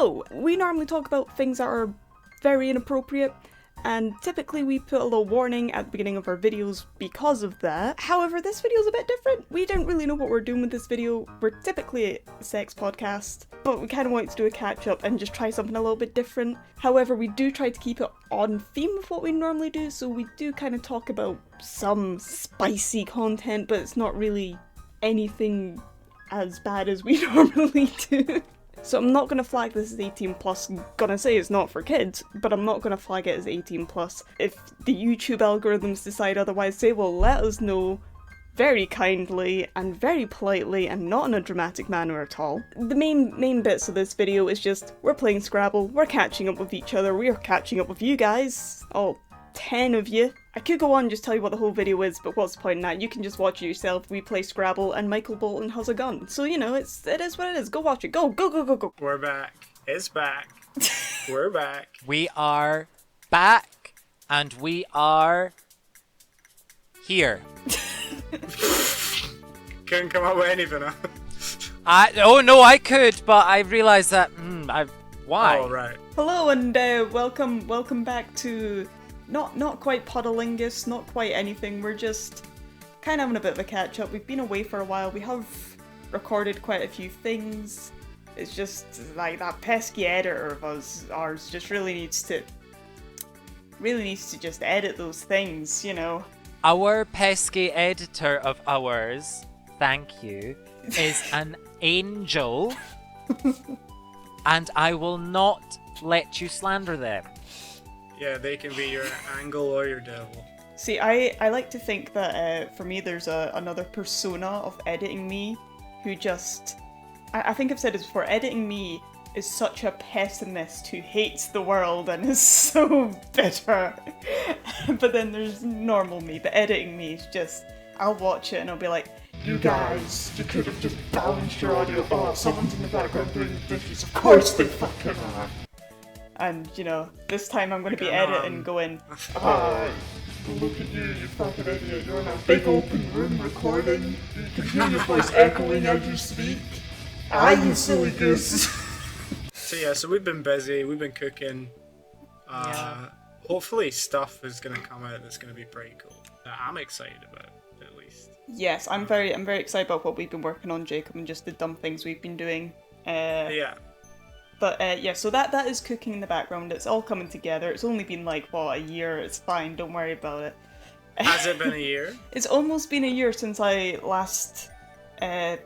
So, we normally talk about things that are very inappropriate, and typically we put a little warning at the beginning of our videos because of that. However, this video is a bit different. We don't really know what we're doing with this video. We're typically a sex podcast, but we kind of wanted to do a catch up and just try something a little bit different. However, we do try to keep it on theme with what we normally do, so we do kind of talk about some spicy content, but it's not really anything as bad as we normally do. So I'm not going to flag this as 18 plus, I'm gonna say it's not for kids, but I'm not going to flag it as 18 plus. If the YouTube algorithms decide otherwise, they will let us know very kindly and very politely and not in a dramatic manner at all. The main bits of this video is just, we're playing Scrabble, we're catching up with each other, we're catching up with you guys, all 10 of you. I could go on and just tell you what the whole video is, but what's the point in that? You can just watch it yourself. We play Scrabble and Michael Bolton has a gun. So, you know, it is what it is. Go watch it. Go, go, go, go, go. We're back. It's back. We're back. We are back, and we are here. Couldn't come up with anything, huh? Oh no, I could, but I realised that, why? Oh, right. Hello and welcome back to not quite Puddlingus, not quite anything. We're just kind of having a bit of a catch up. We've been away for a while. We have recorded quite a few things. It's just like that pesky editor of ours just really needs to just edit those things, you know. Our pesky editor of ours, thank you, is an angel, and I will not let you slander them. Yeah, they can be your angle or your devil. See, I like to think that for me there's another persona of editing me who just... I think I've said this before, editing me is such a pessimist who hates the world and is so bitter. But then there's normal me, but editing me is just... I'll watch it and I'll be like, you guys, you could have just balanced your audio. Oh, someone's in the background doing the dishes. Of course they fucking are. And, you know, this time I'm going to be editing going, look at you, you fucking idiot. You're in a big open room recording. You can hear your voice echoing as you speak. You silly goose. So we've been busy, we've been cooking. Hopefully stuff is going to come out that's going to be pretty cool. That I'm excited about, at least. Yes, I'm very excited about what we've been working on, Jacob, and just the dumb things we've been doing. Yeah. But yeah, so that is cooking in the background. It's all coming together. It's only been like, a year. It's fine. Don't worry about it. Has it been a year? It's almost been a year since I last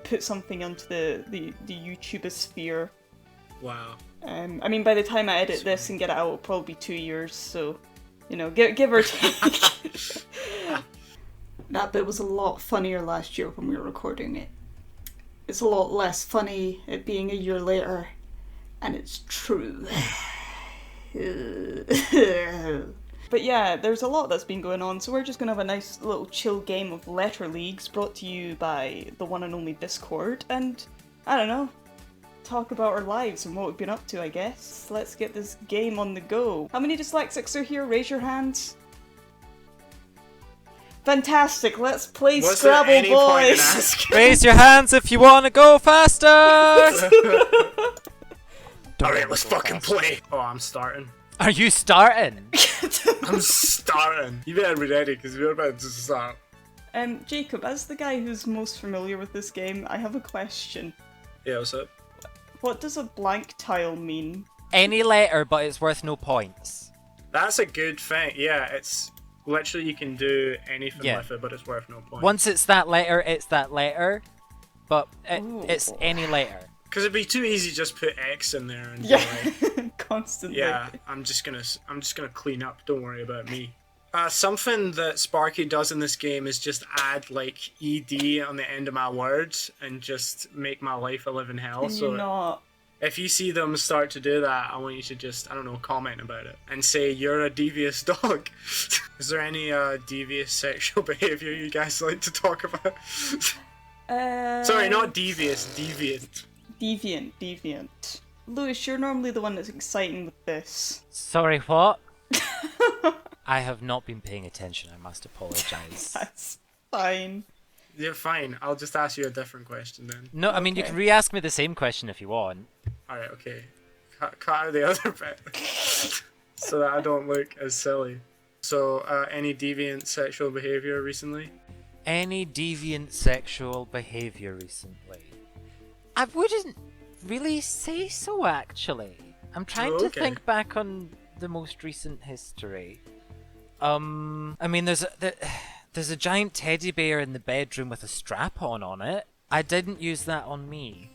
put something onto the YouTubeosphere. Wow. I mean, by the time I edit this and get it out, it'll probably be 2 years. So, you know, give or take. That bit was a lot funnier last year when we were recording it. It's a lot less funny it being a year later. And it's true. But yeah, there's a lot that's been going on, so we're just gonna have a nice little chill game of letter leagues brought to you by the one and only Discord, and I don't know, talk about our lives and what we've been up to, I guess. Let's get this game on the go. How many dyslexics are here? Raise your hands. Fantastic, let's play Scrabble, boys! Raise your hands if you want to go faster! Alright, let's fucking play! Oh, I'm starting. Are you starting? I'm starting! You better be ready, because we're about to start. Jacob, as the guy who's most familiar with this game, I have a question. Yeah, what's up? What does a blank tile mean? Any letter, but it's worth no points. That's a good thing. Yeah, it's... Literally, you can do anything with it, but it's worth no points. Once it's that letter, but it's any letter. Because it'd be too easy just put X in there and constantly. Yeah, I'm just gonna clean up. Don't worry about me. Something that Sparky does in this game is just add like ED on the end of my words and just make my life a living hell. So not. If you see them start to do that, I want you to just, I don't know, comment about it and say you're a devious dog. Is there any devious sexual behavior you guys like to talk about? Sorry, not devious, deviant. Deviant. Lewis, you're normally the one that's exciting with this. Sorry, what? I have not been paying attention, I must apologise. That's fine. You're fine. I'll just ask you a different question then. No, I mean, you can re-ask me the same question if you want. Alright, okay. cut out the other bit so that I don't look as silly. So, any deviant sexual behavior recently? Any deviant sexual behavior recently? I wouldn't really say so, actually. I'm trying to think back on the most recent history. I mean, there's a giant teddy bear in the bedroom with a strap-on it. I didn't use that on me.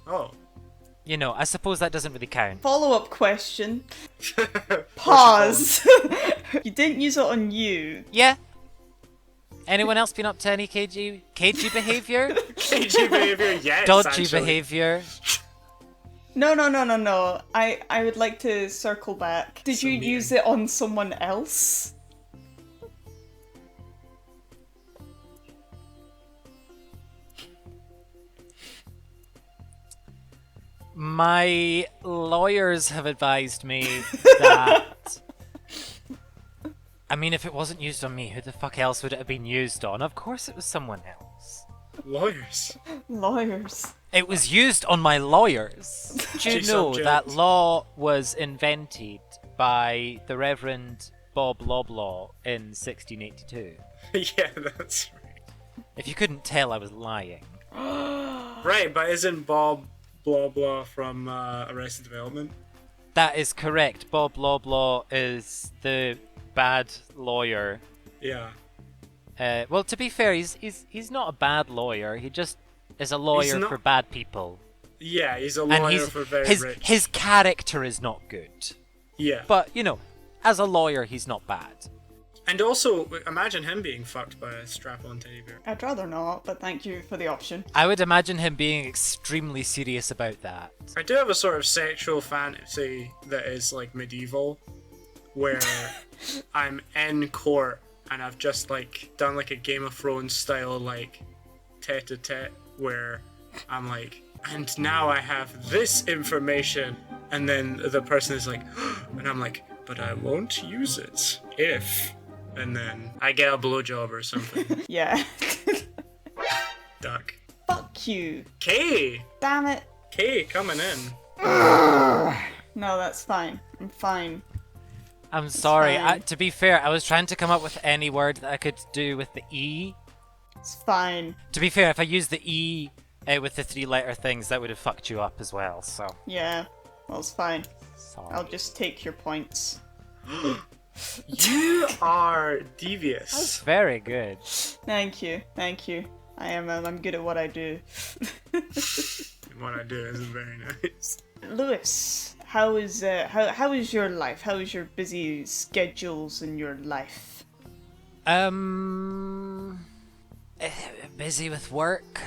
Oh. You know, I suppose that doesn't really count. Follow-up question. Pause. You didn't use it on you. Yeah. Anyone else been up to any cagey behavior? Cagey behavior, yes. Dodgy actually. behavior. No. I would like to circle back. Did you use it on someone else? My lawyers have advised me that... I mean, if it wasn't used on me, who the fuck else would it have been used on? Of course it was someone else. Lawyers. Lawyers. It was used on my lawyers. Do you know that law was invented by the Reverend Bob Loblaw in 1682? Yeah, that's right. If you couldn't tell, I was lying. Right, but isn't Bob blah blah from Arrested Development? That is correct. Bob Loblaw is the bad lawyer. Yeah. Well, to be fair, he's not a bad lawyer. He just is a lawyer for bad people. Yeah, he's a lawyer for very rich. His character is not good. Yeah. But, you know, as a lawyer, he's not bad. And also, imagine him being fucked by a strap-on teddy bear. I'd rather not, but thank you for the option. I would imagine him being extremely serious about that. I do have a sort of sexual fantasy that is like medieval, where I'm in court and I've just like done like a Game of Thrones style like tete-a-tete where I'm like, and now I have this information, and then the person is like, and I'm like, but I won't use it if, and then I get a blowjob or something. Yeah. Duck. Fuck you. Kay! Damn it. Kay, coming in. No, that's fine. I'm fine. I'm sorry. fine. To be fair, I was trying to come up with any word that I could do with the E. It's fine. To be fair, if I used the E with the 3-letter things, that would have fucked you up as well, so... Yeah. Well, it's fine. Sorry. I'll just take your points. You are That's devious. very good. Thank you. Thank you. I'm good at what I do. What I do isn't very nice. Lewis, how is your life? How is your busy schedules in your life? Busy with work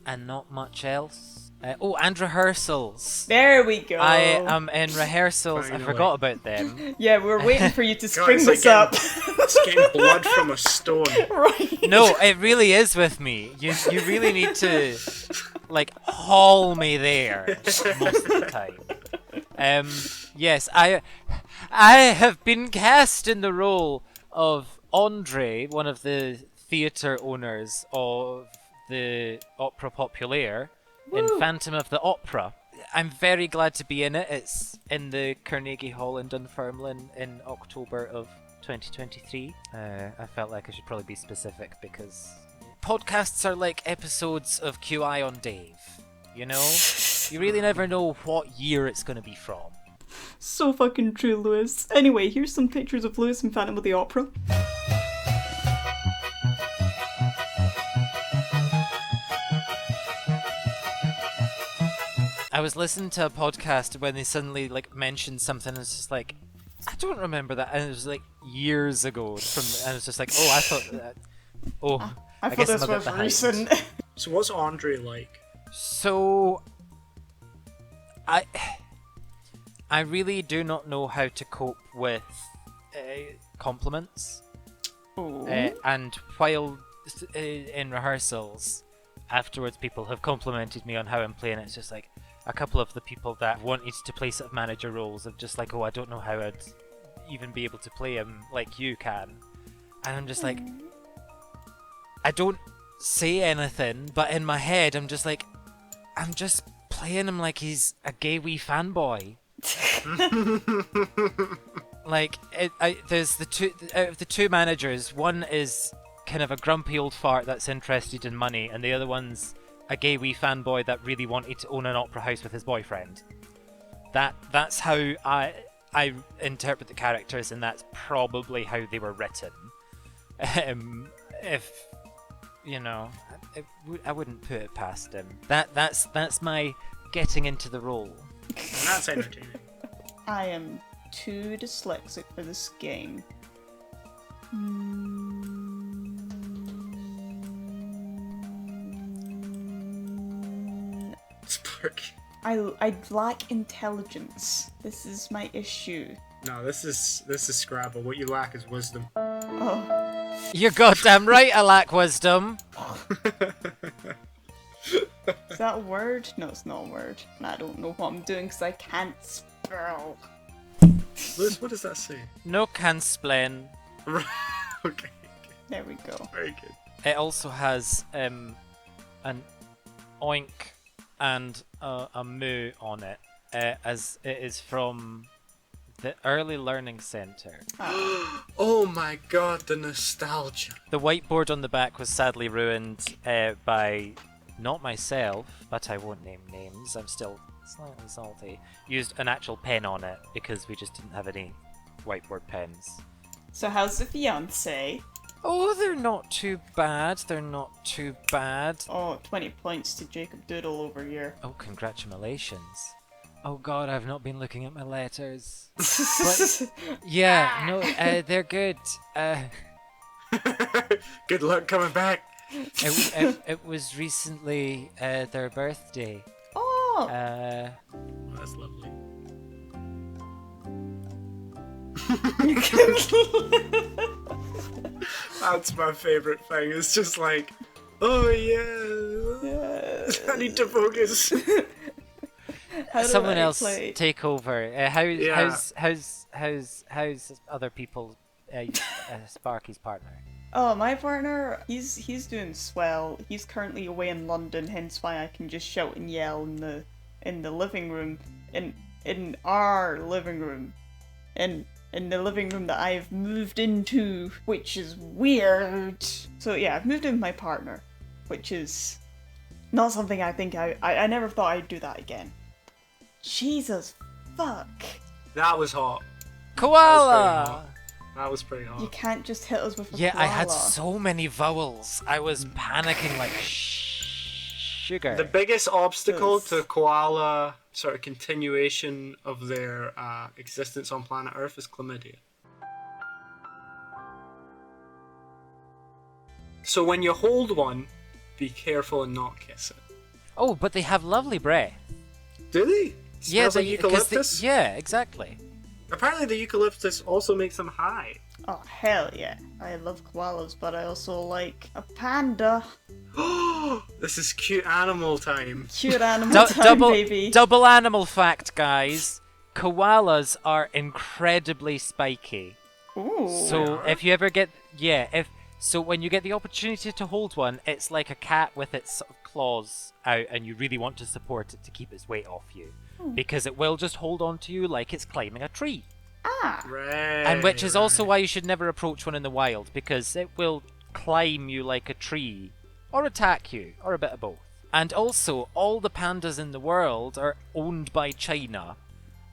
and not much else. And rehearsals. There we go. I am in rehearsals. Finally. I forgot about them. Yeah, we were waiting for you to spring it's this like up. It's getting blood from a stone. Right. No, it really is with me. You really need to like haul me there most of the time. Yes, I have been cast in the role of Andre, one of the theatre owners of the Opera Populaire, in Phantom of the Opera. I'm very glad to be in it. It's in the Carnegie Hall in Dunfermline in October of 2023. I felt like I should probably be specific because podcasts are like episodes of QI on Dave. You know? You really never know what year it's going to be from. So fucking true, Lewis. Anyway, here's some pictures of Lewis in Phantom of the Opera. I was listening to a podcast when they suddenly like mentioned something and it's just like, I don't remember that, and it was like years ago and I was just like, oh, I thought that, I thought guess this I'm a bit was behind. recent. So what's Andre like? So I really do not know how to cope with compliments. Ooh. And while in rehearsals afterwards people have complimented me on how I'm playing, it's just like a couple of the people that wanted to play sort of manager roles of just like, oh, I don't know how I'd even be able to play him like you can. And I'm just like, I don't say anything, but in my head I'm just like, I'm just playing him like he's a gay wee fanboy. Like, there's the two out of the two managers. One is kind of a grumpy old fart that's interested in money, and the other one's a gay wee fanboy that really wanted to own an opera house with his boyfriend. That's how I interpret the characters, and that's probably how they were written. If you know, I wouldn't put it past him. That's my getting into the role. That's entertaining. I am too dyslexic for this game. Sparky. I lack intelligence. This is my issue. No, this is Scrabble. What you lack is wisdom. Oh. You're goddamn right. I lack wisdom. Is that a word? No, it's not a word. And I don't know what I'm doing because I can't spell. Liz, what does that say? No can splain. Okay. There we go. Very good. It also has an oink and a moo on it, as it is from the Early Learning Centre. Oh my god, the nostalgia. The whiteboard on the back was sadly ruined by not myself, but I won't name names. I'm still slightly salty. Used an actual pen on it because we just didn't have any whiteboard pens. So how's the fiance? Oh, they're not too bad. They're not too bad. Oh, 20 points to Jacob Doodle over here. Oh, congratulations. Oh god, I've not been looking at my letters. But, yeah, no, they're good. Good luck coming back. It was recently their birthday. Oh! That's lovely. That's my favorite thing. It's just like, oh yeah. I need to focus. How do Someone I else play? take over. How's other people? Sparky's partner. Oh, my partner, he's doing swell. He's currently away in London, hence why I can just shout and yell in the living room, in our living room, in the living room that I've moved into, which is weird. So yeah, I've moved in with my partner, which is not something I think I never thought I'd do that again. Jesus fuck. That was hot. Koala! That was pretty hot. You can't just hit us with a Yeah, I had koala. so many vowels. I was panicking like sugar. The biggest obstacle Yes. to koala sort of continuation of their existence on planet Earth is chlamydia. So when you hold one, be careful and not kiss it. Oh, but they have lovely breath. Do they? Yeah, Smells like eucalyptus? yeah, exactly. Apparently the eucalyptus also makes them high. Oh hell yeah. I love koalas, but I also like a panda. This is cute animal time. Cute animal time, double baby. double animal fact, guys. Koalas are incredibly spiky. Ooh. So if you ever get when you get the opportunity to hold one, it's like a cat with its sort of claws out, and you really want to support it to keep its weight off you, because it will just hold on to you like it's climbing a tree. Ah. Right. And which is also why you should never approach one in the wild, because it will climb you like a tree, or attack you, or a bit of both. And also, all the pandas in the world are owned by China,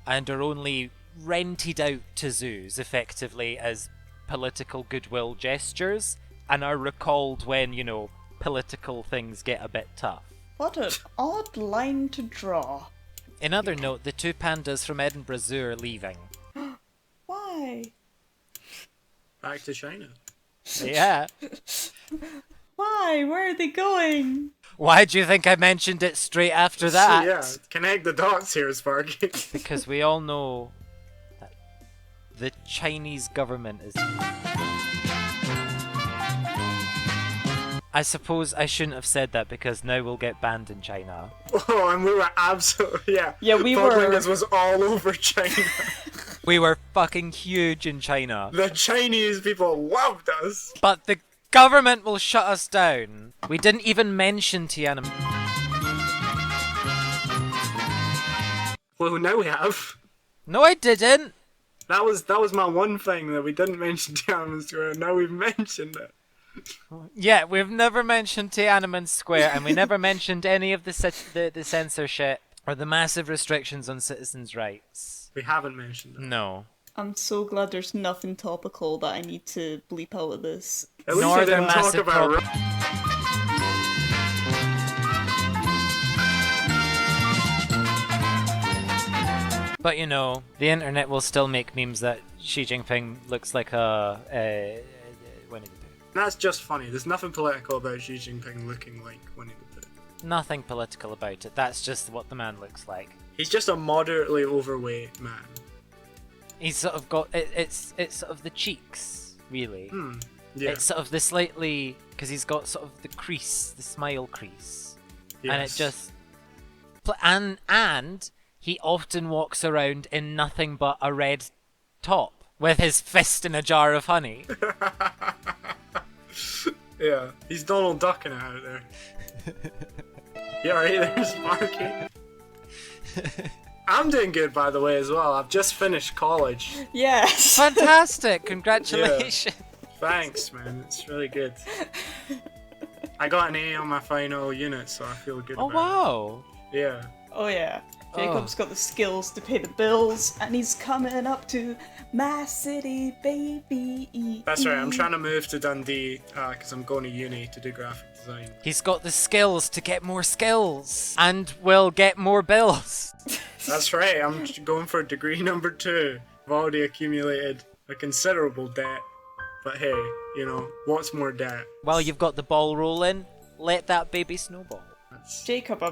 and are only rented out to zoos, effectively, as political goodwill gestures, and are recalled when, political things get a bit tough. What an odd line to draw. In other note, the two pandas from Edinburgh Zoo are leaving. Why? Back to China. Yeah. Why? Where are they going? Why do you think I mentioned it straight after that? Yeah, connect the dots here, Sparky. Because we all know that the Chinese government is... I suppose I shouldn't have said that, because now we'll get banned in China. Oh, and we were absolutely, yeah. Yeah, we were. Podlingers was all over China. We were fucking huge in China. The Chinese people loved us. But the government will shut us down. We didn't even mention Tiananmen. Well, now we have. No, I didn't. That was my one thing that we didn't mention Tiananmen Square. Now we've mentioned it. Yeah, we've never mentioned Tiananmen Square, and we never mentioned any of the censorship or the massive restrictions on citizens' rights. We haven't mentioned it. No. I'm so glad there's nothing topical that I need to bleep out of this. At least Nor we their didn't talk massive about. But you know, the internet will still make memes that Xi Jinping looks like a Winnie the Pooh. That's just funny. There's nothing political about Xi Jinping looking like Winnie the Pooh. Nothing political about it. That's just what the man looks like. He's just a moderately overweight man. He's sort of got it's sort of the cheeks, really. Yeah. It's sort of the slightly because he's got sort of the crease, the smile crease, Yes. and it just and he often walks around in nothing but a red top with his fist in a jar of honey. Yeah. He's Donald Ducking it out there. Yeah, right there, Sparky. I'm doing good, by the way, as well. I've just finished college. Yes! Fantastic! Congratulations. Thanks, man. It's really good. I got an A on my final unit, so I feel good Oh about wow! it. Yeah. Oh yeah. Jacob's got the skills to pay the bills, and he's coming up to my city, baby. That's right, I'm trying to move to Dundee, because I'm going to uni to do graphic design. He's got the skills to get more skills, and will get more bills. That's right, I'm going for degree number 2. I've already accumulated a considerable debt. But hey, you know, what's more debt? While you've got the ball rolling, let that baby snowball. Jacob,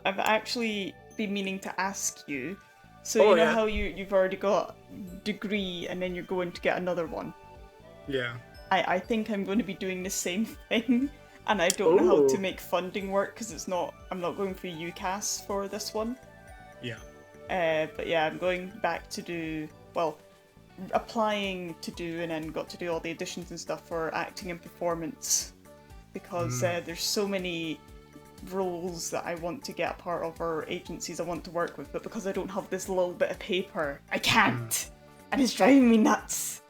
I've actually been meaning to ask you. So you know how you've already got degree and then you're going to get another one? Yeah. I think I'm going to be doing the same thing, and I don't know how to Ooh. make funding work because I'm not going for UCAS for this one. Yeah. But yeah, I'm going back to do, well, applying to do and then got to do all the auditions and stuff for acting and performance because there's so many roles that I want to get a part of or agencies I want to work with, but because I don't have this little bit of paper, I can't. And it's driving me nuts.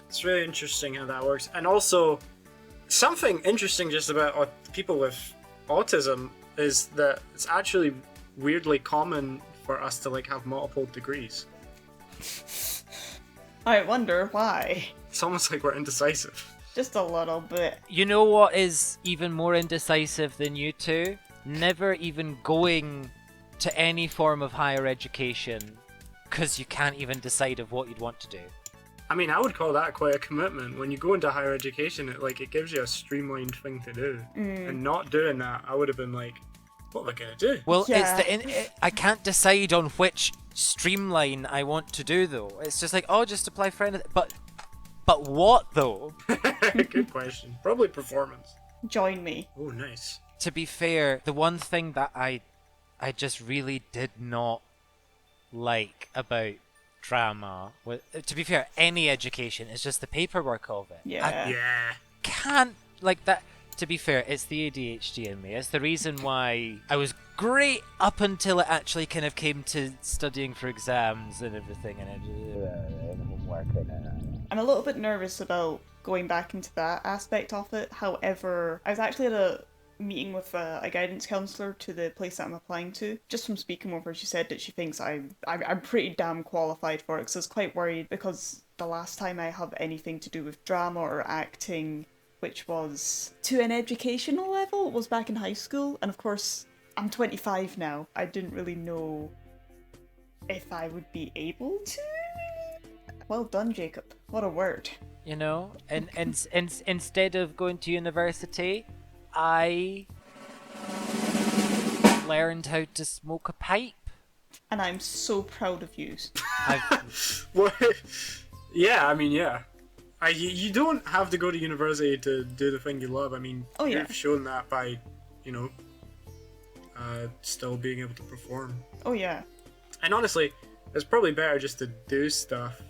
It's really interesting how that works. And also, something interesting just about people with autism is that it's actually weirdly common for us to like have multiple degrees. I wonder why. It's almost like we're indecisive. Just a little bit. You know what is even more indecisive than you two? Never even going to any form of higher education because you can't even decide of what you'd want to do. I mean, I would call that quite a commitment. When you go into higher education, it gives you a streamlined thing to do. And not doing that, I would have been like, what am I gonna do? Well, Yeah. I can't decide on which streamline I want to do though. It's just like, oh, just apply for anything. But what though? Good question. Probably performance. Join me. Oh, nice. To be fair, the one thing that I just really did not like about drama, to be fair, any education is just the paperwork of it. Yeah. Yeah. Can't like that. To be fair, it's the ADHD in me. It's the reason why I was great up until it actually kind of came to studying for exams and everything, and it won't work. I'm a little bit nervous about going back into that aspect of it. However, I was actually at a meeting with a guidance counsellor to the place that I'm applying to. Just from speaking with her, she said that she thinks I'm pretty damn qualified for it, because I was quite worried because the last time I have anything to do with drama or acting, which was to an educational level, was back in high school. And of course, I'm 25 now. I didn't really know if I would be able to. Well done, Jacob. What a word. You know, and instead of going to university, I learned how to smoke a pipe. And I'm so proud of you. What? Yeah, I mean, yeah. You don't have to go to university to do the thing you love. I mean, Oh, yeah. you've shown that by, still being able to perform. Oh yeah. And honestly, it's probably better just to do stuff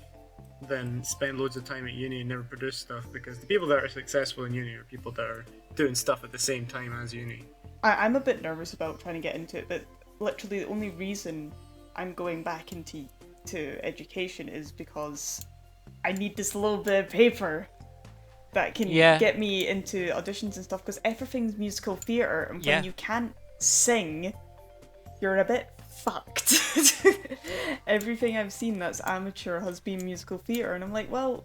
than spend loads of time at uni and never produce stuff, because the people that are successful in uni are people that are doing stuff at the same time as uni. I'm a bit nervous about trying to get into it, but literally the only reason I'm going back into to education is because I need this little bit of paper that can get me into auditions and stuff, because everything's musical theatre, and when you can't sing, you're a bit fucked. Everything I've seen that's amateur has been musical theatre, and I'm like, well,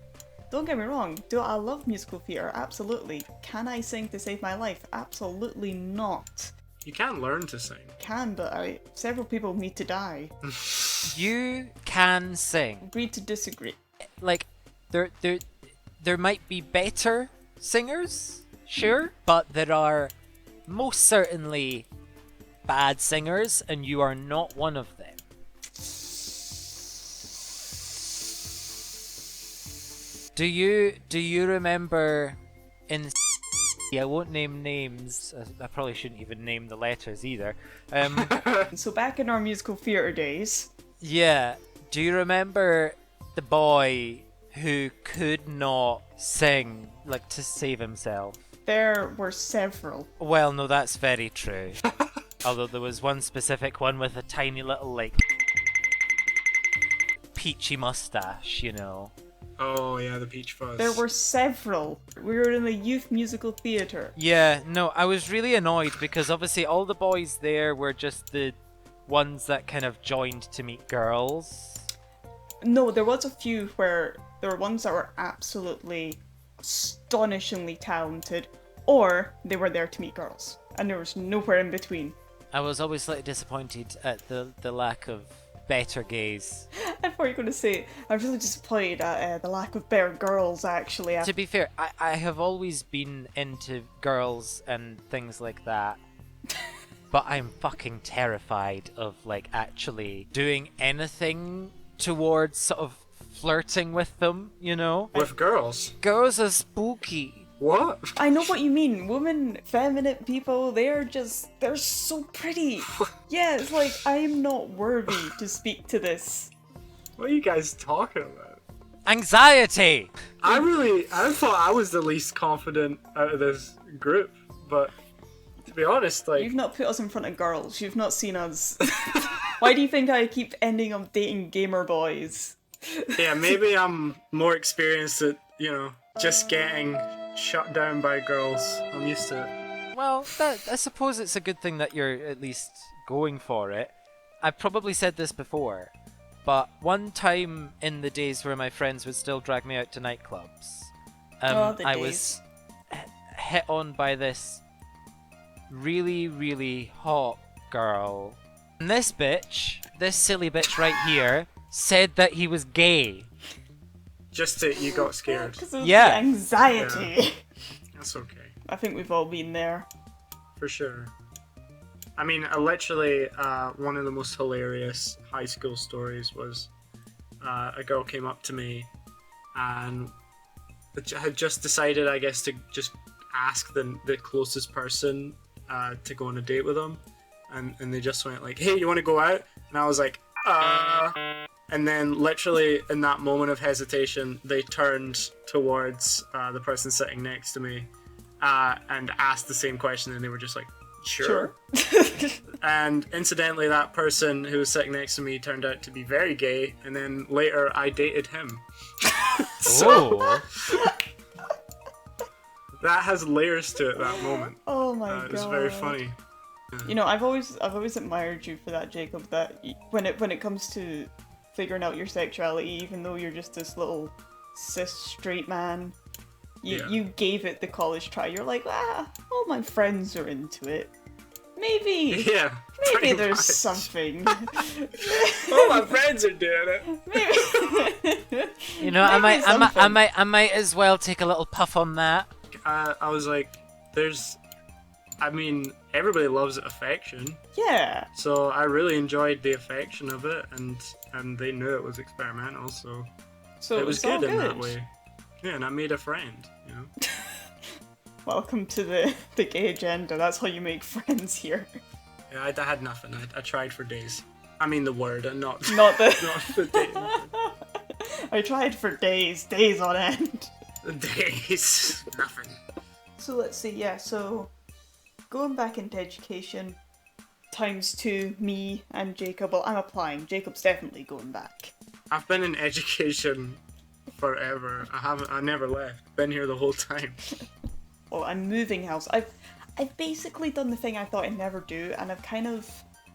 don't get me wrong, do I love musical theatre? Absolutely. Can I sing to save my life? Absolutely not. You can learn to sing. Can, but several people need to die. You can sing. Agree to disagree. Like, there might be better singers, sure, but there are most certainly bad singers, and you are not one of them. Do you remember in I won't name names. I probably shouldn't even name the letters either. So back in our musical theatre days. Yeah. Do you remember the boy who could not sing, like, to save himself? There were several. Well, no, that's very true. Although there was one specific one with a tiny little, like, peachy mustache, you know. Oh, yeah, the Peach Fuzz. There were several. We were in the youth musical theatre. Yeah, no, I was really annoyed because obviously all the boys there were just the ones that kind of joined to meet girls. No, there was a few where there were ones that were absolutely astonishingly talented, or they were there to meet girls, and there was nowhere in between. I was always slightly disappointed at the lack of better gays. I thought you were going to say, I'm really disappointed at the lack of better girls, actually. To be fair, I have always been into girls and things like that. But I'm fucking terrified of, like, actually doing anything towards sort of flirting with them, you know? With girls? Girls are spooky. What? I know what you mean. Women, feminine people, they're so pretty. Yeah, it's like, I'm not worthy to speak to this. What are you guys talking about? Anxiety! I thought I was the least confident out of this group, but to be honest, like... You've not put us in front of girls. You've not seen us. Why do you think I keep ending up dating gamer boys? Yeah, maybe I'm more experienced at, you know, just getting shut down by girls. I'm used to it. Well, I suppose it's a good thing that you're at least going for it. I've probably said this before, but one time in the days where my friends would still drag me out to nightclubs, I was hit on by this really, really hot girl. And this silly bitch right here, said that he was gay. Just that you got scared. Because of Yeah. the anxiety. Yeah. That's okay. I think we've all been there. For sure. I mean, literally, one of the most hilarious high school stories was a girl came up to me and had just decided, I guess, to just ask the closest person to go on a date with them. And they just went like, hey, you want to go out? And I was like, And then literally in that moment of hesitation, they turned towards the person sitting next to me and asked the same question, and they were just like, sure. And incidentally, that person who was sitting next to me turned out to be very gay, and then later I dated him. Oh. That has layers to it, that moment. Oh my god. It was very funny. You know, I've always admired you for that, Jacob, that when it comes to figuring out your sexuality, even though you're just this little cis straight man, you gave it the college try. You're like, all my friends are into it. Maybe there's much. something. All my friends are doing it. Maybe. You know, I might as well take a little puff on that. I was like, everybody loves affection. Yeah. So I really enjoyed the affection of it, and they knew it was experimental, so it was good in that way. Yeah, and I made a friend, you know. Welcome to the gay agenda. That's how you make friends here. Yeah, I had nothing. I tried for days. I mean the word, and not the Not the. not the day. I tried for days on end. The days, nothing. So let's see. Yeah. So going back into education, ×2 me and Jacob. Well, I'm applying. Jacob's definitely going back. I've been in education forever. I never left. Been here the whole time. Oh, I'm moving house. I've basically done the thing I thought I'd never do, and I've kind of,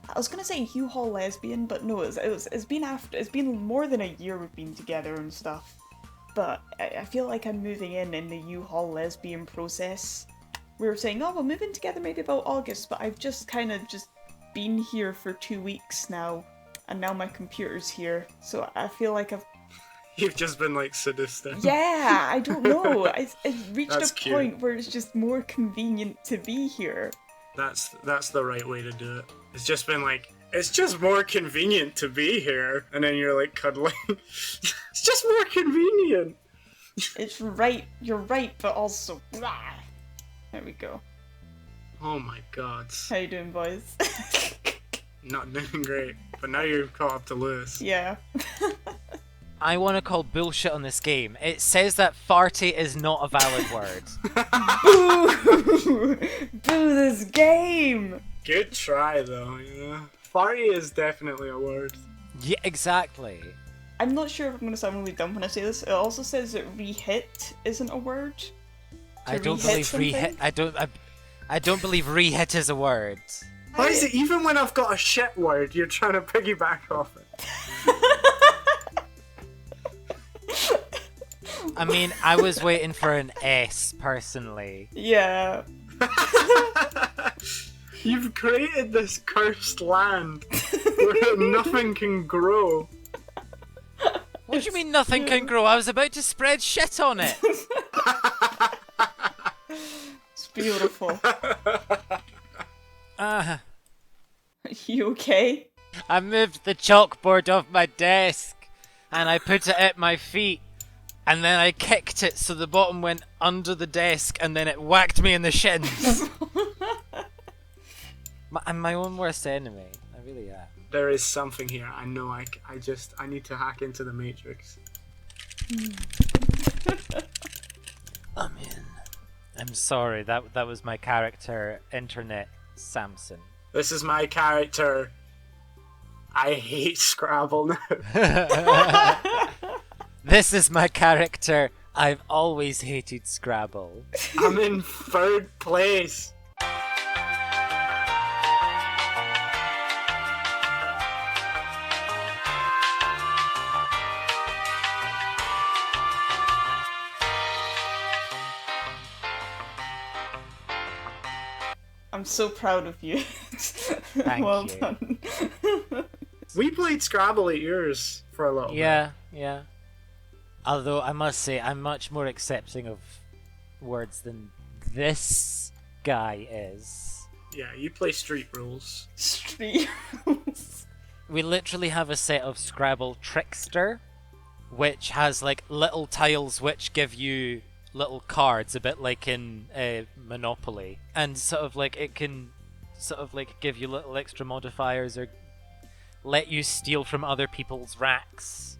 I was gonna say U-Haul lesbian, but no, it's been more than a year we've been together and stuff. But I feel like I'm moving in the U-Haul lesbian process. We were saying, oh, we'll move in together maybe about August, but I've just kind of just been here for 2 weeks now, and now my computer's here, so I feel like You've just been like sadistic. yeah, I don't know. I reached That's a cute. point where it's just more convenient to be here. That's the right way to do it. It's just been like, it's just more convenient to be here, and then you're like cuddling. It's just more convenient. It's right, you're right, but also blah. There we go. Oh my god. How you doing, boys? Not doing great. But now you're caught up to Lewis. Yeah. I want to call bullshit on this game. It says that farty is not a valid word. Boo! Boo this game! Good try though, yeah. Farty is definitely a word. Yeah, exactly. I'm not sure if I'm going to sound really dumb when I say this. It also says that re-hit isn't a word. I don't re-hit believe something? re-hit. I don't believe re-hit is a word. Why is it even when I've got a shit word, you're trying to piggyback off it? I mean, I was waiting for an S, personally. Yeah. You've created this cursed land where nothing can grow. What do you mean nothing can grow? I was about to spread shit on it. It's beautiful. Uh, You okay? I moved the chalkboard off my desk, and I put it at my feet, and then I kicked it so the bottom went under the desk, and then it whacked me in the shins. I'm my own worst enemy. I really am. There is something here. I know. I need to hack into the Matrix. I'm in. I'm sorry. That was my character, Internet Samson. This is my character. I hate Scrabble now. This is my character. I've always hated Scrabble. I'm in 3rd place. I'm so proud of you. Well you. done. We played Scrabble at yours for a little bit. Yeah. Although I must say, I'm much more accepting of words than this guy is. Yeah, you play Street Rules. Street rules. We literally have a set of Scrabble Trickster, which has like little tiles which give you little cards, a bit like in Monopoly, and sort of like it can sort of like give you little extra modifiers or let you steal from other people's racks,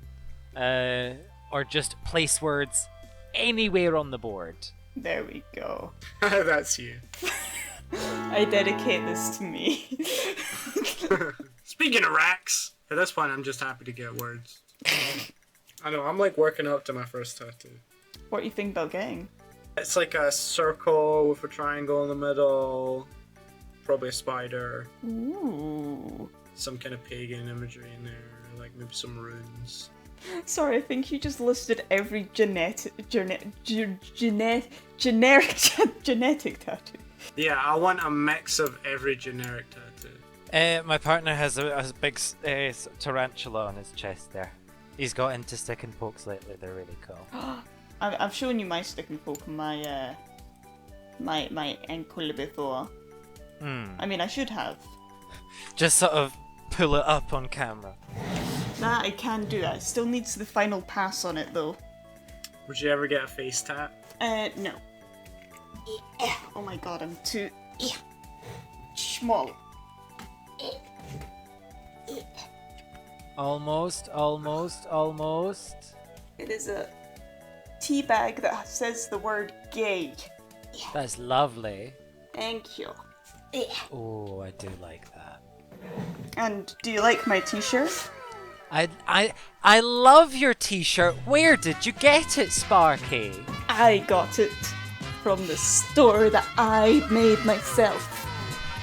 or just place words anywhere on the board. There we go. That's you. I dedicate this to me. Speaking of racks, at this point I'm just happy to get words. I know, I'm like working up to my first tattoo. What do you think about getting? It's like a circle with a triangle in the middle, probably a spider, Ooh. some kind of pagan imagery in there, like maybe some runes. Sorry, I think you just listed every generic tattoo. Yeah, I want a mix of every generic tattoo. My partner has a big tarantula on his chest there. He's got into stick and pokes lately. They're really cool. I've shown you my stick and poke on my ankle before. I mean, I should have. Just sort of pull it up on camera. That I can do. It still needs the final pass on it though. Would you ever get a face tat? No. Oh my god, I'm too small. Almost. It is a tea bag that says the word gay. That's lovely. Thank you. Oh, I do like that. And do you like my t-shirt? I love your t-shirt. Where did you get it, Sparky? I got it from the store that I made myself.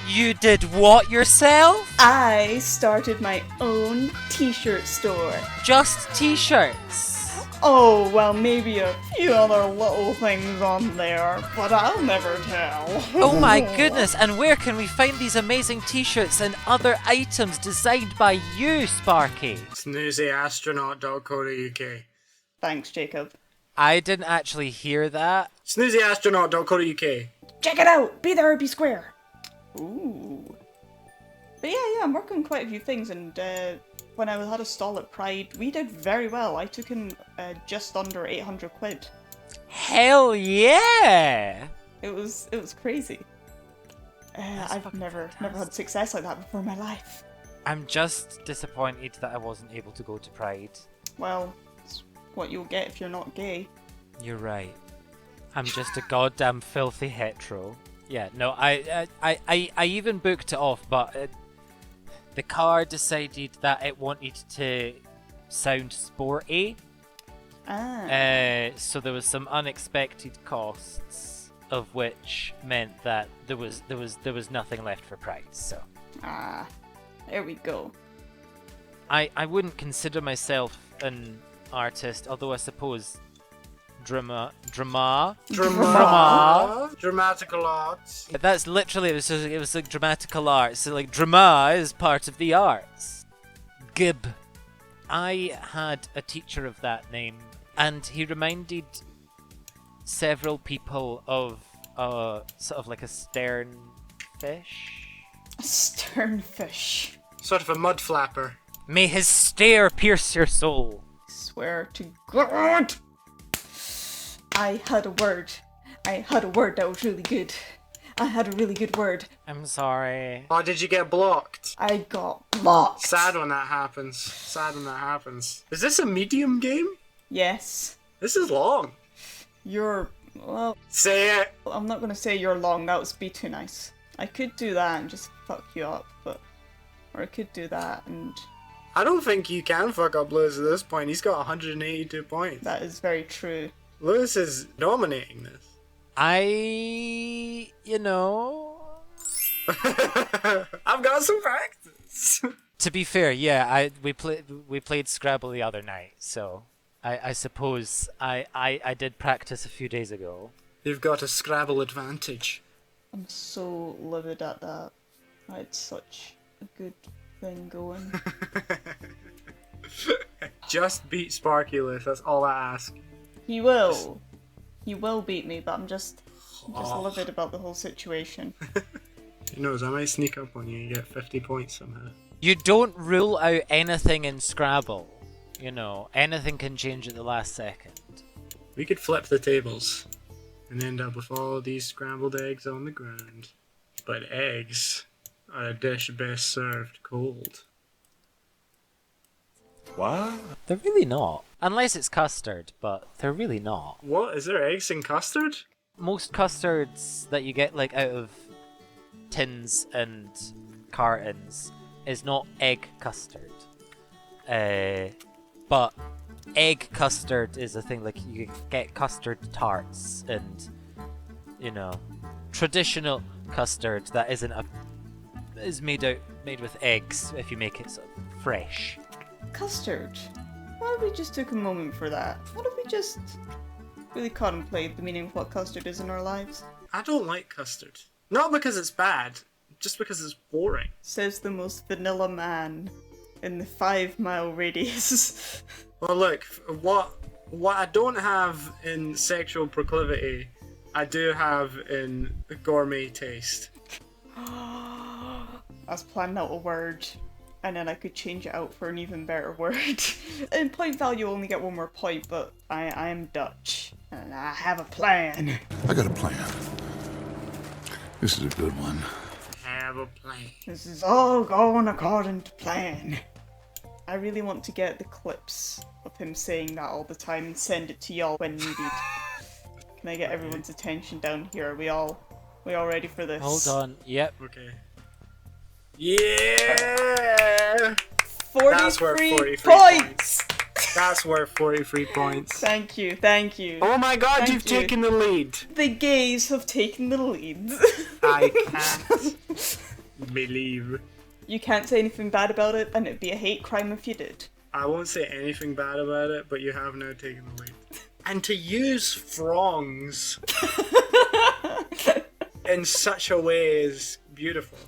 You did what yourself? I started my own t-shirt store. Just t-shirts. Oh, well, maybe a few other little things on there, but I'll never tell. Oh my goodness, and where can we find these amazing t-shirts and other items designed by you, Sparky? Snoozyastronaut.co.uk. Thanks, Jacob. I didn't actually hear that. Snoozyastronaut.co.uk. Check it out! Be there or be square! Ooh. But yeah, I'm working on quite a few things, and when I had a stall at Pride, we did very well. I took in just under 800 quid. Hell yeah! It was crazy. I've never had success like that before in my life. I'm just disappointed that I wasn't able to go to Pride. Well, it's what you'll get if you're not gay. You're right. I'm just a goddamn filthy hetero. Yeah, no, I even booked it off, but the car decided that it wanted to sound sporty. So there was some unexpected costs, of which meant that there was nothing left for Pride. So there we go. I wouldn't consider myself an artist, although I suppose Dramatical arts. That's literally, it was like dramatical arts. So like drama is part of the arts. Gib. I had a teacher of that name, and he reminded several people of sort of like a stern fish. A stern fish. Sort of a mud flapper. May his stare pierce your soul. Swear to God. I had a word that was really good. I had a really good word. I'm sorry. Oh, did you get blocked? I got blocked. Sad when that happens. Is this a medium game? Yes. This is long. Well, Say it. I'm not gonna say you're long, that would be too nice. I could do that and just fuck you up, or I could do that and... I don't think you can fuck up Lewis at this point. He's got 182 points. That is very true. Lewis is dominating this. I've got some practice. To be fair, yeah, we played Scrabble the other night, so I suppose I did practice a few days ago. You've got a Scrabble advantage. I'm so livid at that. I had such a good thing going. Just beat Sparky, Lewis. That's all I ask. He will beat me, but I'm just livid about the whole situation. Who knows, I might sneak up on you and get 50 points somehow. You don't rule out anything in Scrabble. You know, anything can change at the last second. We could flip the tables and end up with all these scrambled eggs on the ground. But eggs are a dish best served cold. What? They're really not. Unless it's custard, but they're really not. What? Is there eggs in custard? Most custards that you get like out of tins and cartons is not egg custard. But egg custard is a thing, like you get custard tarts and, you know, traditional custard that is made with eggs if you make it sort of fresh. Custard. What if we just took a moment for that? What if we just really contemplate the meaning of what custard is in our lives? I don't like custard. Not because it's bad, just because it's boring. Says the most vanilla man in the 5-mile radius. Well, look, what I don't have in sexual proclivity, I do have in gourmet taste. I was planning out a word, and then I could change it out for an even better word. In point value, I only get one more point, but I am Dutch, and I have a plan. I got a plan. This is a good one. Have a plan. This is all going according to plan. I really want to get the clips of him saying that all the time and send it to y'all when needed. Can I get everyone's attention down here? Are we all ready for this? Hold on. Yep. Okay. Yeah! That's worth 43 43 points! That's worth 43 points. Thank you, thank you. Oh my god, Thank you've you. taken the lead. The gays have taken the lead. I can't believe. You can't say anything bad about it, and it'd be a hate crime if you did. I won't say anything bad about it, but you have now taken the lead. And to use frongs in such a way is beautiful.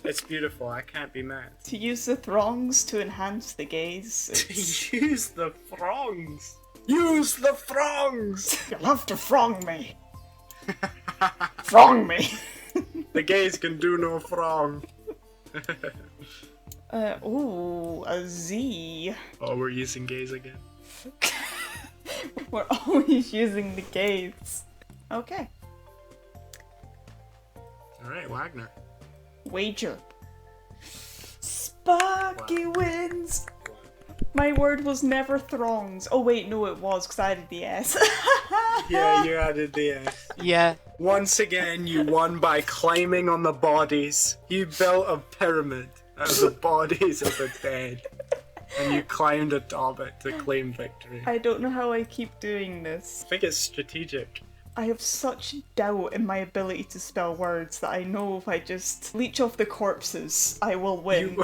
It's beautiful, I can't be mad. To use the throngs to enhance the gays. To use the frongs! Use the frongs! You'll have to frong me. Frong me. The gays can do no frong. Ooh, a Z. Oh, we're using gays again. We're always using the gays. Okay. Alright, Wagner. Wager. Sparky wins. My word was never throngs. Oh wait, no it was, because I added the S. Yeah, you added the S. Yeah. Once again, you won by climbing on the bodies. You built a pyramid out of the bodies of the dead. And you climbed atop it to claim victory. I don't know how I keep doing this. I think it's strategic. I have such doubt in my ability to spell words that I know if I just leech off the corpses, I will win.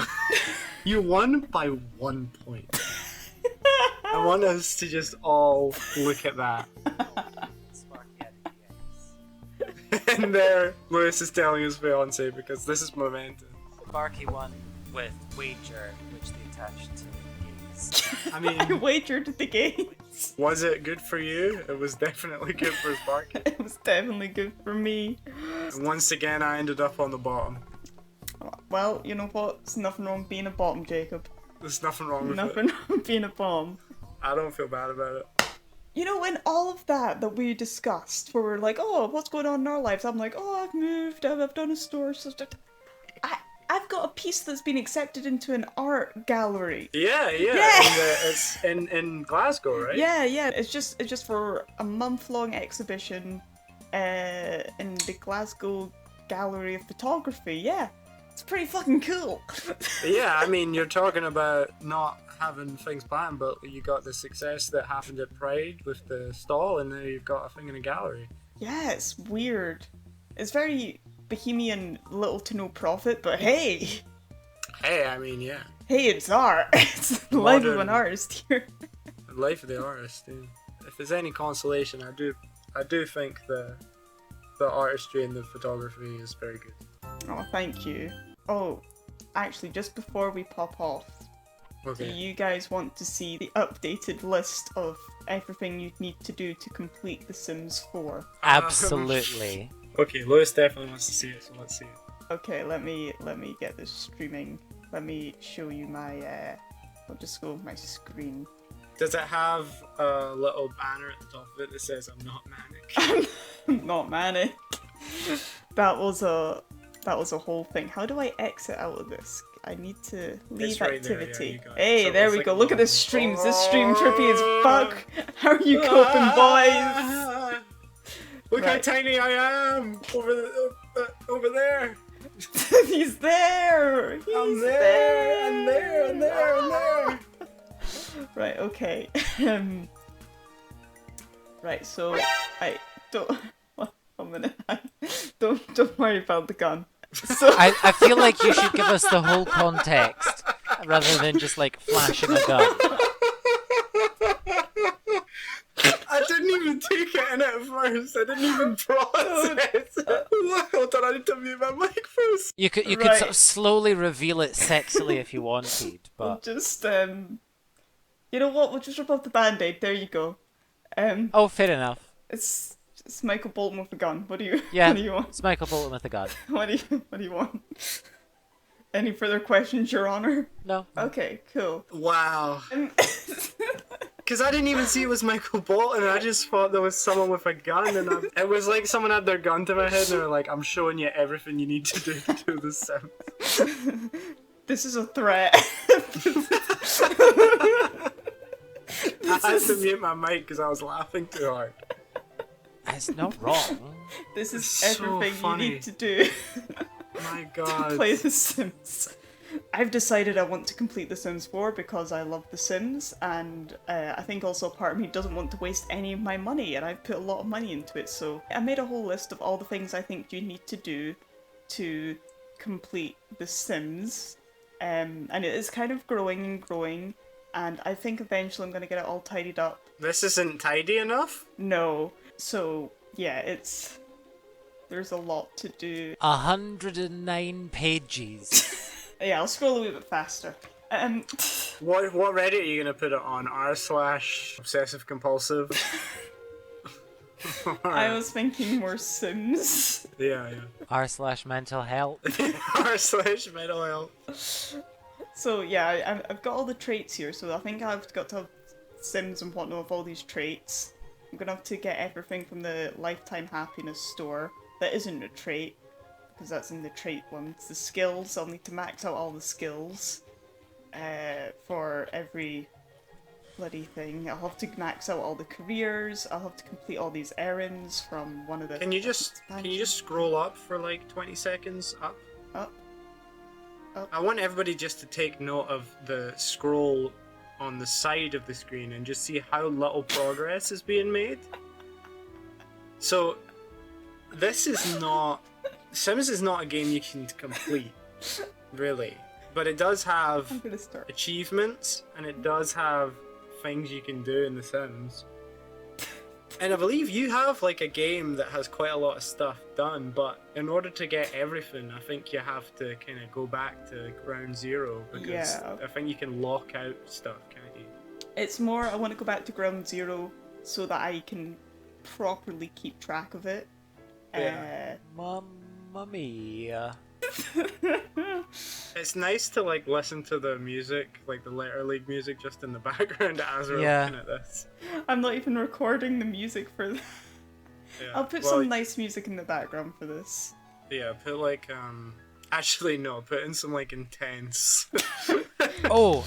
You won by 1 point. I want us to just all look at that. And there, Lewis is telling his fiance because this is momentous. Sparky won with wager, which they attached to gays. I I mean, wagered the gates. was it good for you? It was definitely good for Sparky. It was definitely good for me. And once again, I ended up on the bottom. Well, you know what? There's nothing wrong being a bottom, Jacob. There's nothing wrong with Nothing it. wrong being a bottom. I don't feel bad about it. You know, in all of that we discussed, where we're like, oh, what's going on in our lives? I'm like, oh, I've moved, I've done a store, so I've got a piece that's been accepted into an art gallery. Yeah. Yeah. It's in Glasgow, right? Yeah, it's just for a month-long exhibition in the Glasgow Gallery of Photography. Yeah, it's pretty fucking cool. Yeah, I mean, you're talking about not having things planned, but you got the success that happened at Pride with the stall, and now you've got a thing in a gallery. Yeah, it's weird. It's very bohemian, little to no profit, but hey, Hey, I mean, yeah. hey, it's art. It's the life of Modern. an artist here. The life of the artist, yeah. If there's any consolation, I do think the artistry and the photography is very good. Oh, thank you. Oh, actually, just before we pop off, do Okay. you guys want to see the updated list of everything you'd need to do to complete The Sims 4? Absolutely. Okay, Lewis definitely wants to see it, so let's see it. Okay, let me get this streaming. Let me show you my I'll just go with my screen. Does it have a little banner at the top of it that says "I'm not manic"? Not manic. That was a whole thing. How do I exit out of this? I need to leave It's right there, yeah, activity. you got it. Hey, So there it's we like go. a Look at this button. stream. This stream trippy as fuck. How are you coping, boys? Look how Right. tiny I am over there. He's there. I'm there. I'm there. I'm there. I'm there. Right. Okay. Right. So I don't. A minute. Don't worry about the gun. So I feel like you should give us the whole context rather than just like flashing a gun. I didn't even take it in at first. I didn't even process it. Hold on, I need to mute my mic first. You could Right. sort of slowly reveal it sexily if you wanted, but just you know what? We'll just rip off the band-aid. There you go. oh, fair enough. It's Michael Bolton with a gun. What do you? Yeah, What do you want? it's Michael Bolton with a gun. What do you want? Any further questions, Your Honor? No. Okay, cool. Wow. Because I didn't even see it was Michael Bolton. I just thought there was someone with a gun, and it was like someone had their gun to my head, and they were like, "I'm showing you everything you need to do the Sims." This is a threat. I had to mute my mic because I was laughing too hard. It's not wrong. This is It's so everything funny. you need to do My to God. play The Sims. I've decided I want to complete The Sims 4 because I love The Sims, and I think also a part of me doesn't want to waste any of my money, and I've put a lot of money into it, so I made a whole list of all the things I think you need to do to complete The Sims, and it is kind of growing and growing, and I think eventually I'm going to get it all tidied up. This isn't tidy enough? No. So, yeah, there's a lot to do. 109 pages. Yeah, I'll scroll a wee bit faster. What Reddit are you gonna put it on? r/obsessive compulsive? I was thinking more Sims. Yeah. r/mental health. r/mental health. So yeah, I've got all the traits here, so I think I've got to have Sims and whatnot of all these traits. I'm gonna have to get everything from the Lifetime Happiness store that isn't a trait, because that's in the trait one. It's the skills. I'll need to max out all the skills for every bloody thing. I'll have to max out all the careers. I'll have to complete all these errands from one of the... Can you just scroll up for like 20 seconds up? Up. I want everybody just to take note of the scroll on the side of the screen and just see how little progress is being made. So, this is not... Sims is not a game you can complete, really. But it does have I'm gonna start. achievements, and it does have things you can do in The Sims. And I believe you have like a game that has quite a lot of stuff done, but in order to get everything, I think you have to kind of go back to ground zero, because Yeah. I think you can lock out stuff, can't you? It's more, I want to go back to ground zero so that I can properly keep track of it. Yeah. Mamma mia. It's nice to like listen to the music, like the Letter League music, just in the background as we're Yeah. looking at this. I'm not even recording the music for Yeah. I'll put Well, some nice music in the background for this. Yeah, put like actually no, put in some like intense. What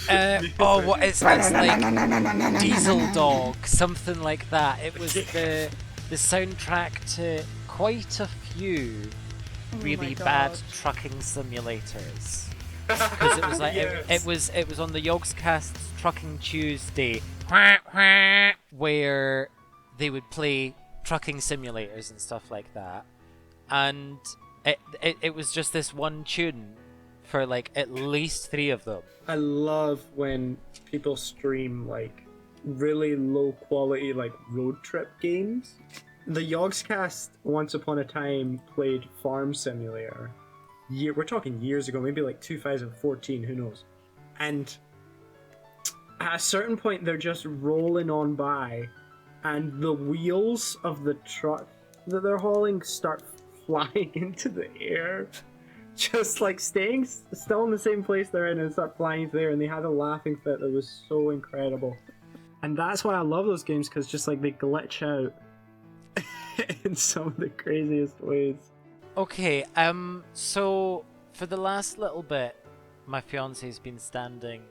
is it's like Diesel Dog, something like that. It was the soundtrack to quite a few really my bad God. trucking simulators. Because it was like Yes. it was on the Yogscast's Trucking Tuesday, where they would play trucking simulators and stuff like that, and it was just this one tune for like at least 3 of them. I love when people stream like really low quality like road trip games. The Yogscast once upon a time played Farm Simulator. We're talking years ago, maybe like 2014, who knows. And at a certain point they're just rolling on by and the wheels of the truck that they're hauling start flying into the air. Just like staying still in the same place they're in and start flying into the air, and they had a laughing fit that was so incredible. And that's why I love those games, because just like they glitch out in some of the craziest ways. Okay, so for the last little bit, my fiance's been standing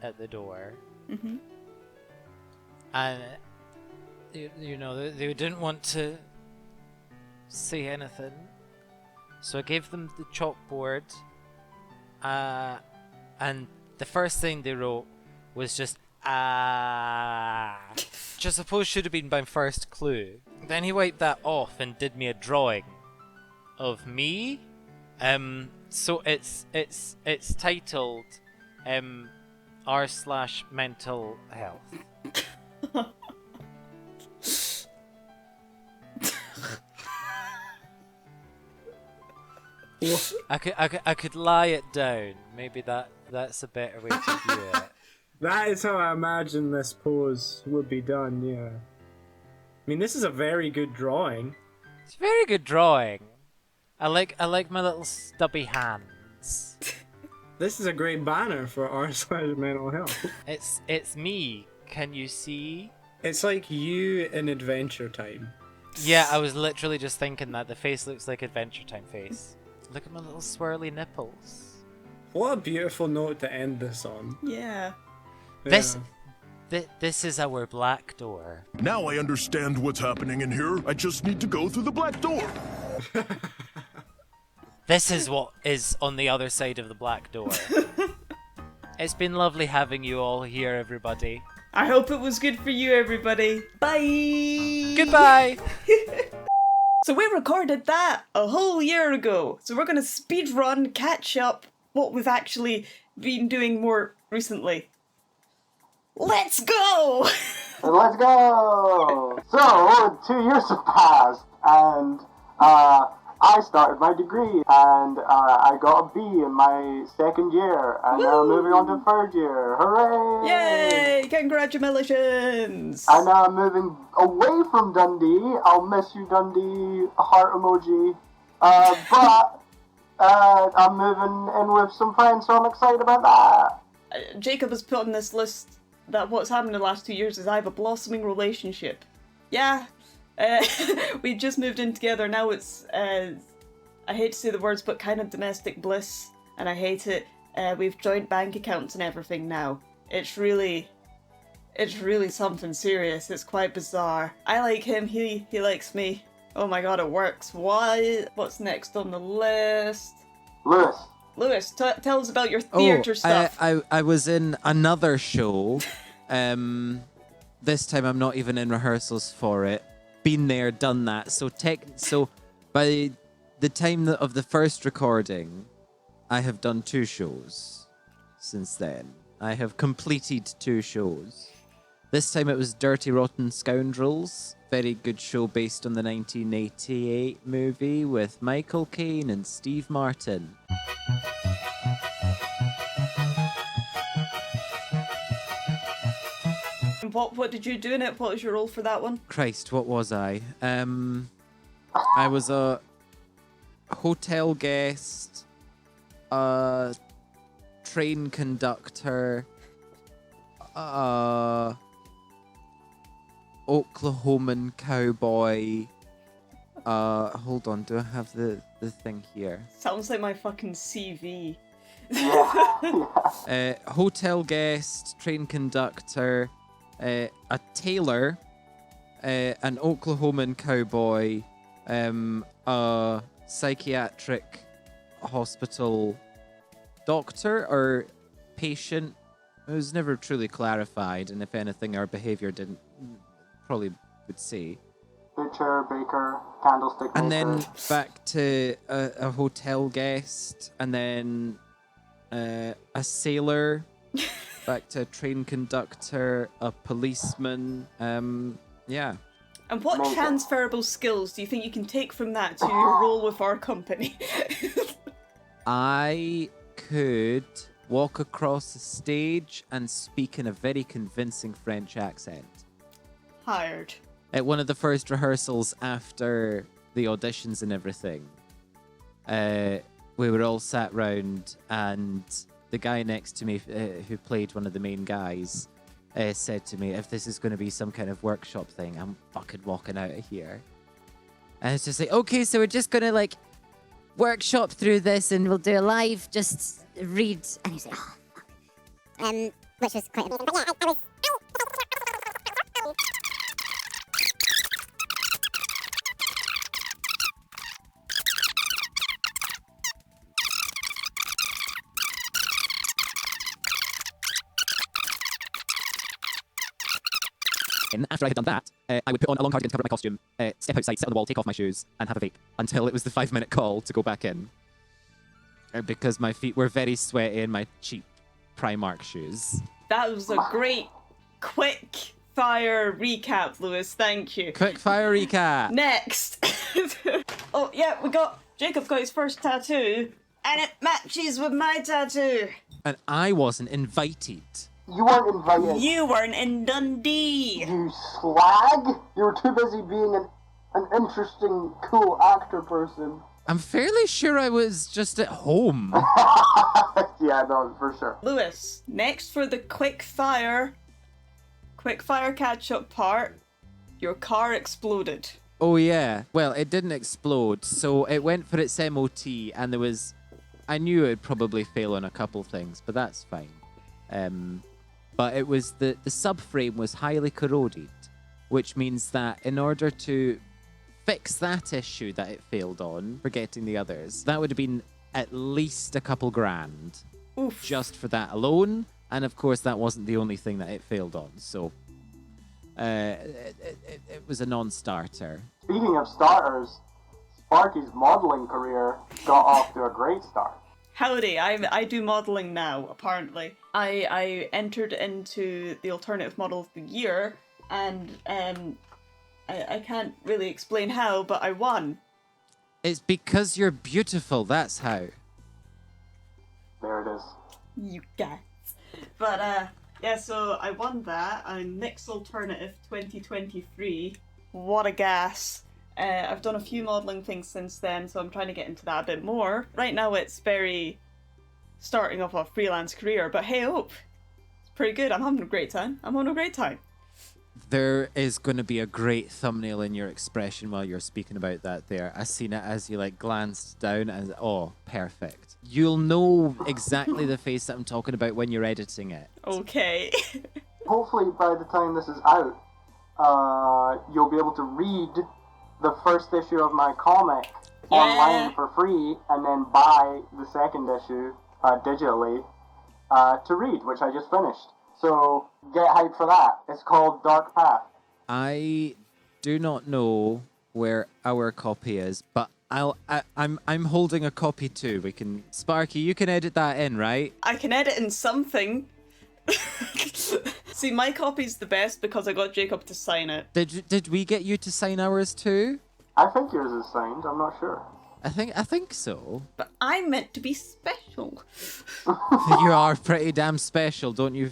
at the door, Mm-hmm. and you know they didn't want to say anything, so I gave them the chalkboard, and the first thing they wrote was just which I suppose should have been my first clue. Then he wiped that off and did me a drawing of me. So it's titled r/mental health. I could lie it down. Maybe that's a better way to view it. That is how I imagine this pose would be done, yeah. I mean, this is a very good drawing. It's a very good drawing. I like my little stubby hands. This is a great banner for r/mental health. It's me. Can you see? It's like you in Adventure Time. Yeah, I was literally just thinking that. The face looks like Adventure Time face. Look at my little swirly nipples. What a beautiful note to end this on. Yeah. This Yeah. this is our black door. Now I understand what's happening in here. I just need to go through the black door. This is what is on the other side of the black door. It's been lovely having you all here, everybody. I hope it was good for you, everybody. Bye! Goodbye! So we recorded that a whole year ago. So we're gonna speed run, catch up what we've actually been doing more recently. Let's go! Let's go! So, 2 years have passed, and I started my degree, and I got a B in my second year, and now I'm moving on to third year. Hooray! Yay! Congratulations! And now I'm moving away from Dundee. I'll miss you, Dundee. Heart emoji. But I'm moving in with some friends, so I'm excited about that. Jacob has put on this list that what's happened in the last 2 years is I have a blossoming relationship. Yeah. We just moved in together. Now it's, I hate to say the words, but kind of domestic bliss. And I hate it. We've joint bank accounts and everything now. It's really something serious. It's quite bizarre. I like him, he likes me. Oh my god, it works. What's next on the list? Lewis, tell us about your theatre stuff. I was in another show. This time I'm not even in rehearsals for it. Been there, done that. So by the time of the first recording, I have done 2 shows since then. I have completed 2 shows. This time it was Dirty Rotten Scoundrels. Very good show based on the 1988 movie with Michael Caine and Steve Martin. And what did you do in it? What was your role for that one? Christ, what was I? I was a hotel guest, a train conductor, Oklahoman cowboy. Hold on, do I have the thing here? Sounds like my fucking CV. Hotel guest, train conductor, a tailor, an Oklahoman cowboy, a psychiatric hospital doctor or patient. It was never truly clarified, and if anything, our behaviour didn't probably would say. Butcher, baker, candlestick maker. And then back to a hotel guest, and then a sailor, back to a train conductor, a policeman. Yeah. And what transferable skills do you think you can take from that to your role with our company? I could walk across the stage and speak in a very convincing French accent. Hired. At one of the first rehearsals after the auditions and everything, we were all sat round, and the guy next to me, who played one of the main guys, said to me, if this is going to be some kind of workshop thing, I'm fucking walking out of here. And it's just like, okay, so we're just going to like workshop through this and we'll do a live, just read. And he's like, oh, fuck. Which was quite amazing. But yeah, I was... And after I had done that, I would put on a long cardigan to cover up my costume, step outside, sit on the wall, take off my shoes, and have a vape until it was the 5-minute call to go back in. Because my feet were very sweaty in my cheap Primark shoes. That was a great, quick fire recap, Lewis. Thank you. Quick fire recap. Next. Oh, yeah, Jacob got his first tattoo, and it matches with my tattoo. And I wasn't invited. You weren't invited. You weren't in Dundee. You slag. You were too busy being an interesting, cool actor person. I'm fairly sure I was just at home. Yeah, no, for sure. Lewis, next for the quick fire catch-up part, your car exploded. Oh yeah. Well, it didn't explode, so it went for its MOT, and I knew it would probably fail on a couple things, but that's fine. But it was the subframe was highly corroded, which means that in order to fix that issue that it failed on, forgetting the others, that would have been at least a couple grand. Oof. Just for that alone. And of course, that wasn't the only thing that it failed on. So it was a non-starter. Speaking of starters, Sparky's modeling career got off to a great start. Howdy, I do modelling now, apparently. I entered into the Alternative Model of the Year, and I can't really explain how, but I won. It's because you're beautiful, that's how. There it is. You guys. But, yeah, so I won that on Nick's Alternative 2023. What a gas. I've done a few modelling things since then, so I'm trying to get into that a bit more. Right now it's very starting off a freelance career, but hey up. It's pretty good. I'm having a great time. There is going to be a great thumbnail in your expression while you're speaking about that there. I seen it as you like glanced down and oh, perfect. You'll know exactly the face that I'm talking about when you're editing it. Okay. Hopefully by the time this is out, you'll be able to read the first issue of my comic online for free, and then buy the second issue digitally to read, which I just finished. So get hyped for that. It's called Dark Path. I do not know where our copy is, but I'm holding a copy too. We can Sparky, you can edit that in, right? I can edit in something. See, my copy's the best because I got Jacob to sign it. Did we get you to sign ours too? I think yours is signed. I'm not sure. I think so. But I'm meant to be special. You are pretty damn special, don't you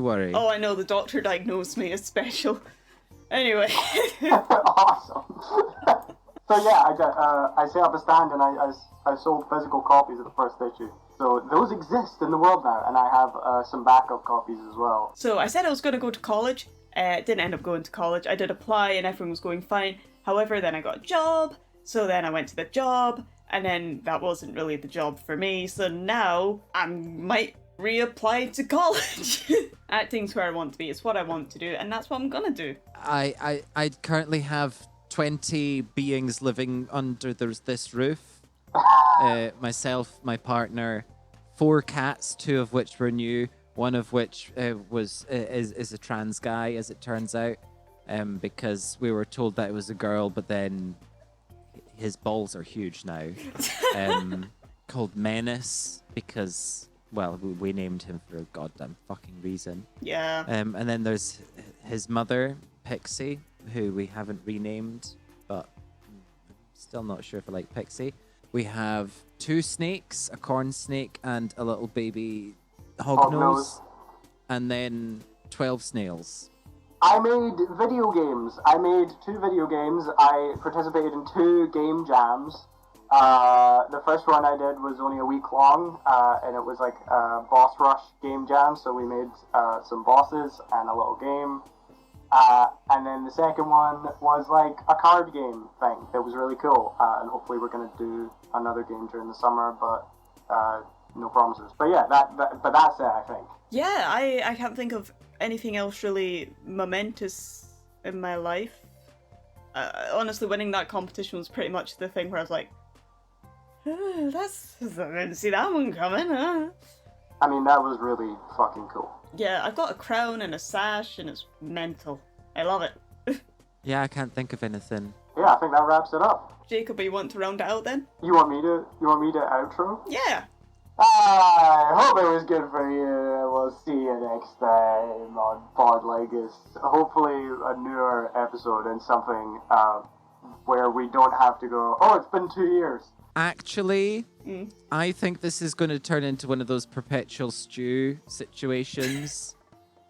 worry. Oh, I know, the doctor diagnosed me as special. Anyway. Awesome. So yeah, I set up a stand and I sold physical copies of the first issue. So those exist in the world now, and I have some backup copies as well. So I said I was going to go to college. Didn't end up going to college. I did apply and everything was going fine. However, then I got a job. So then I went to the job, and then that wasn't really the job for me. So now I might reapply to college. Acting's where I want to be. It's what I want to do, and that's what I'm gonna do. I currently have 20 beings living under this roof. Myself, my partner, 4 cats, 2 of which were new, one of which is a trans guy, as it turns out, because we were told that it was a girl, but then his balls are huge now. Called Menace, because, well, we named him for a goddamn fucking reason. Yeah. And then there's his mother, Pixie, who we haven't renamed, but still not sure if I like Pixie. We have 2 snakes, a corn snake and a little baby hognose, and then 12 snails. I made video games. I made 2 video games. I participated in 2 game jams. The first one I did was only a week long, and it was like a boss rush game jam, so we made some bosses and a little game. And then the second one was like a card game thing that was really cool, and hopefully we're going to do another game during the summer, but no promises. But yeah, but that's it, I think. Yeah, I can't think of anything else really momentous in my life. Honestly, winning that competition was pretty much the thing where I was like, I didn't see that one coming, huh? I mean, that was really fucking cool. Yeah, I've got a crown and a sash, and it's mental. I love it. Yeah, I can't think of anything. Yeah, I think that wraps it up. Jacob, you want to round it out then? You want me to outro? Yeah. I hope it was good for you. We'll see you next time on Podlegus. Hopefully a newer episode and something where we don't have to go, oh, it's been 2 years. Actually, I think this is going to turn into one of those perpetual stew situations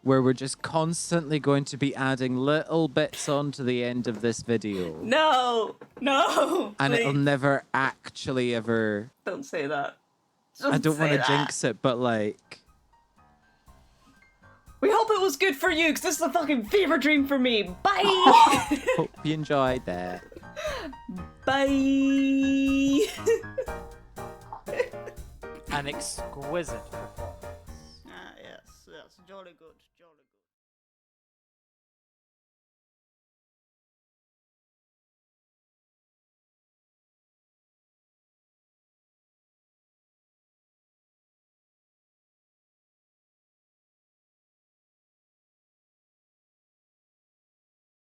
where we're just constantly going to be adding little bits on to the end of this video. No, And please. it'll never actually ever... Don't say that. I don't want to jinx it, but like... We hope it was good for you, because this is a fucking fever dream for me. Bye! Hope you enjoyed that. Bye! An exquisite performance. Yes, jolly good.